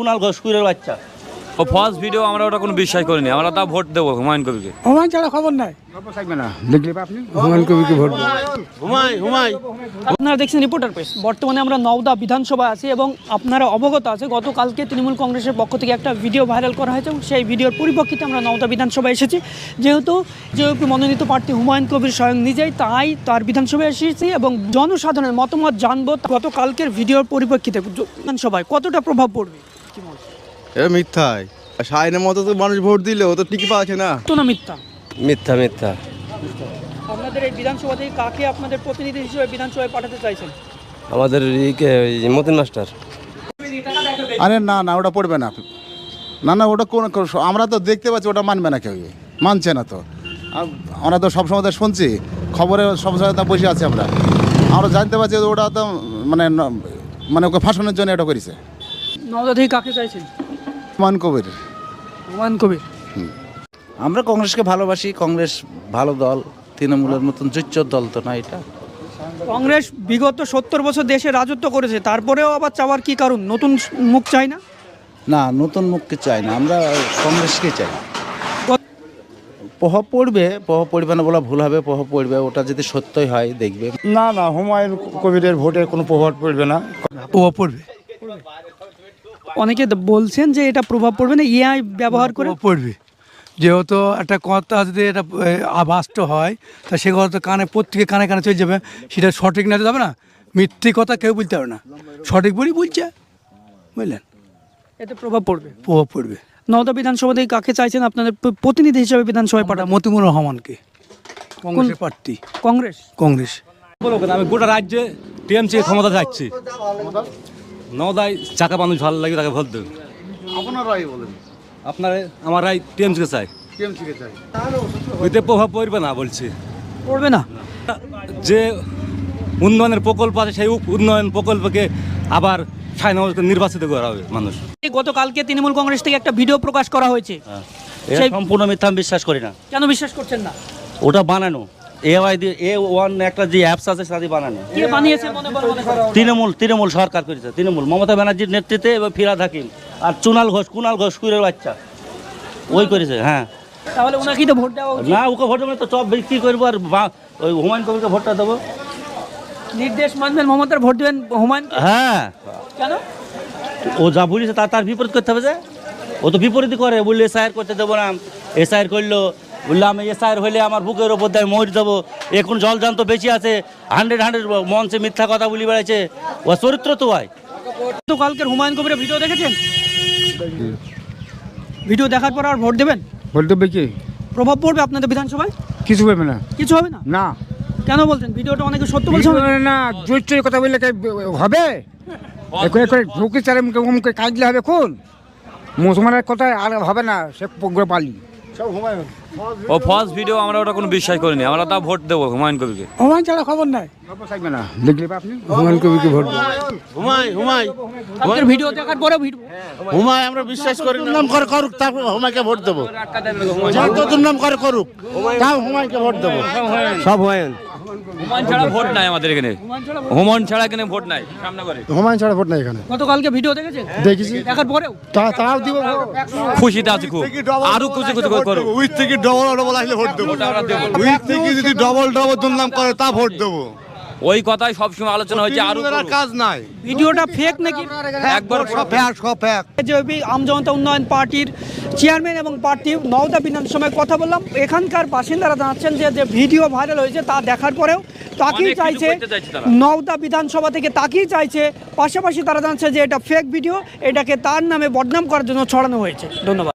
কুনাল ঘোষ কুইরের বাচ্চা। ও first video আমরা ওটা কোনো বিশ্বাস করিনি, আমরা তা ভোট দেবো হুমায়ুন কবিরকে। হুমায়ুন ছাড়া খবর নাই, দেখলে আপনি হুমায়ুন কবিরকে ভোট দেবেন। আপনারা দেখছেন রিপোর্টার প্রেস। বর্তমানে আমরা নওদা বিধানসভায় আছি এবং আপনারা অবগত আছে গতকালকে তৃণমূল কংগ্রেসের পক্ষ থেকে একটা ভিডিও ভাইরাল করা হয়েছে এবং সেই ভিডিওর পরিপ্রেক্ষিতে আমরা নওদা বিধানসভায় এসেছি। যেহেতু জেপি মনোনীত প্রার্থী হুমায়ুন কবির স্বয়ং নিজেই তাই তার বিধানসভায় এসেছি এবং জনসাধারণের মতামত জানবো গতকালকের ভিডিওর পরিপ্রেক্ষিতে বিধানসভায় কতটা প্রভাব পড়বে। এ মিথ্যাই সাইনের মতো তো মানুষ ভোট দিলে ও তো টিকি পাচ্ছে না। তো না মিথ্যা? মিথ্যা মিথ্যা। আপনাদের এই বিধানসভা থেকে কাকে আপনাদের প্রতিনিধি হিসেবে বিধানসভায় পাঠাতে চাইছেন? আমাদের মতিন মাস্টার। আরে না না ওটা পড়বে না, না না ওটা কোন আমরা তো দেখতে পাচ্ছি ওটা মানবে না, কেউ মানছে না তো। আমরা তো সবসময় তো শুনছি খবরে, সবসময় তা বসে আছি আমরা জানতে পারছি ওটা তো মানে ওকে ফাঁসানোর জন্য এটা করেছে। নওদা থেকে কাকে চাইছেন? হুমায়ুন কবির। হুমায়ুন কবির। আমরা কংগ্রেসকে ভালোবাসি, কংগ্রেস ভালো দল, তৃণমূলের মতন জুচ্চর দল তো না এটা। কংগ্রেস বিগত 70 বছর দেশে রাজত্ব করেছে, তারপরেও আবার চাওয়ার কি কারণ? নতুন মুখ চাই না? না, নতুন মুখকে চাই না, আমরা কংগ্রেসকে চাই। প্রভাব পড়বে না বলা ভুল হবে, প্রভাব পড়বে, ওটা যদি সত্যই হয় দেখবে। না না, হুমায়ুন কবিরের ভোটে কোনো প্রভাব পড়বে না। প্রভাব পড়বে, অনেকে বলছেন যে এটা প্রভাব পড়বে না, এআই ব্যবহার করে পড়বে। যেহেতু একটা কথা যদি এটা বাস্তব হয় তা সে কথা কানে প্রত্যেকে কানে কানে চলে যাবে, সেটা সঠিক না যাবে না, মিথ্যে কথা কেউ বলতে পারবে না, সঠিক বলেই বলছে, বুঝলেন? এতে প্রভাব পড়বে। প্রভাব পড়বে। নওদা বিধানসভা থেকে কাকে চাইছেন আপনাদের প্রতিনিধি হিসেবে বিধানসভায় পাঠান? মতিউর রহমানকে, কংগ্রেসের প্রার্থী। কংগ্রেস? কংগ্রেস। আমি গোটা রাজ্যে টিএমসি ক্ষমতা যাচ্ছি, নওদায় চাকা মানুষ ভালো লাগে তাকে ভোট দেবেন। আপনারাই বলেন। আপনারা আমার রায় টিএমসিকে চাই, টিএমসিকে চাই। ওইতে প্রভাব পড়বে না বলছি। পড়বে না? যে উন্নয়নের প্রকল্প আছে সেই উন্নয়ন প্রকল্পকে আবার নির্বাচিত করা হবে মানুষ। গতকালকে তৃণমূল কংগ্রেস থেকে একটা ভিডিও প্রকাশ করা হয়েছে, এটা সম্পূর্ণ মিথ্যা, আমি বিশ্বাস করি না। কেন বিশ্বাস করছেন না? ওটা বানানো A1 একটা যে অ্যাপস আছে সাথে বানানো। কে বানিয়েছে মনে করেন? তৃণমূল সরকার করেছে, তৃণমূল মমতা ব্যানার্জির নেতৃত্বে এবং ফিরাদ হাকিম আর কুনাল ঘোষ কুইরের বাচ্চা ওই করেছে। হ্যাঁ, তাহলে ওনাকেই তো ভোট দেওয়া উচিত। না ওকে ভোট দেবো তো সব বিক্রি করবো আর ওই হুমায়ুন কবিরকে ভোটটা দেবো। নির্দেশ মানবেন, মমতার ভোট দেবেন হুমায়ুন? হ্যাঁ, কেন? ও যা বলেছে তার বিপরীত করতে হবে, যে ও তো বিপরীত করে। বললে এসআইআর করতে দেবো না, এসআইআর করলো, বললাম এসআইআর হলে আমার বুকের ওপর দিয়ে মরে দেবো। এখন জলজান্ত বেশি আছে, 100 মঞ্চে মিথ্যা কথা বলি বেড়াইছে, ও চরিত্র তো হয়। তো কালকের হুমায়ুন কবিরের ভিডিও দেখেছেন? ভিডিও দেখার পর আর ভোট দেবেন? ভোট দেবে কি? প্রভাব পড়বে আপনাদের বিধানসভায়? কিছু হবে না। কিছু হবে না? না। কেন বলছেন? ভিডিওটা অনেকে সত্য বলছে না, জোর কথা বললে হবে? ঢুকে চারে মুখে কাজলে হবে কোন মুসলমানের কথা আর হবে না, সে পালি সব হুমায়ুন। ও ফার্স্ট ভিডিও আমরা ওটা কোনো বিশ্বাস করিনি, আমরা তা ভোট দেবো হুমায়ুন কবিরকে। হুমায়ুন ছাড়া খবর নাই, থাকবে না, দেখলে আপনি হুমায়ুন কবিরকে ভোট দেবেন। কালকের ভিডিও দেখার পরে হুমায়ুন আমরা বিশ্বাস করি না। নাম করে করুক, তারপর হুমায়ুনকে ভোট দেবো। যত নাম করে করুক, তাও হুমায়ুনকে ভোট দেবো। সব হুমায়ুন। হুমায়ুন ছাড়া ভোট নাই আমাদের এখানে, হুমায়ুন ছাড়া এখানে ভোট নাই সামনে করে। হুমায়ুন ছাড়া ভোট নাই এখানে। গতকালকে ভিডিও দেখেছেন? দেখেছি। দেখার পরেও তাও দিব, খুশিতে আছি খুব, আরো খুশি করো। উইথ থেকে ডবল আসলে ভোট দেবো। উইথ থেকে যদি ডবল দুর্নাম করে তা ভোট দেবো। ওই কথাই সবসময় আলোচনা হচ্ছে, আরো কাজ নাই। ভিডিওটা ফেক নাকি? একবার সব ফেক, সব ফেক। জেপি আমজনতা উন্নয়ন পার্টির চেয়ারম্যান এবং প্রার্থী নওদা বিধানসভায় কথা বললাম। এখানকার বাসিন্দারা জানাচ্ছেন যে ভিডিও ভাইরাল হয়েছে তা দেখার পরেও তাকেই চাইছে নওদা বিধানসভা থেকে, তাকেই চাইছে। পাশাপাশি তারা জানাচ্ছে যে এটা ফেক ভিডিও, এটাকে তার নামে বদনাম করার জন্য ছড়ানো হয়েছে। ধন্যবাদ।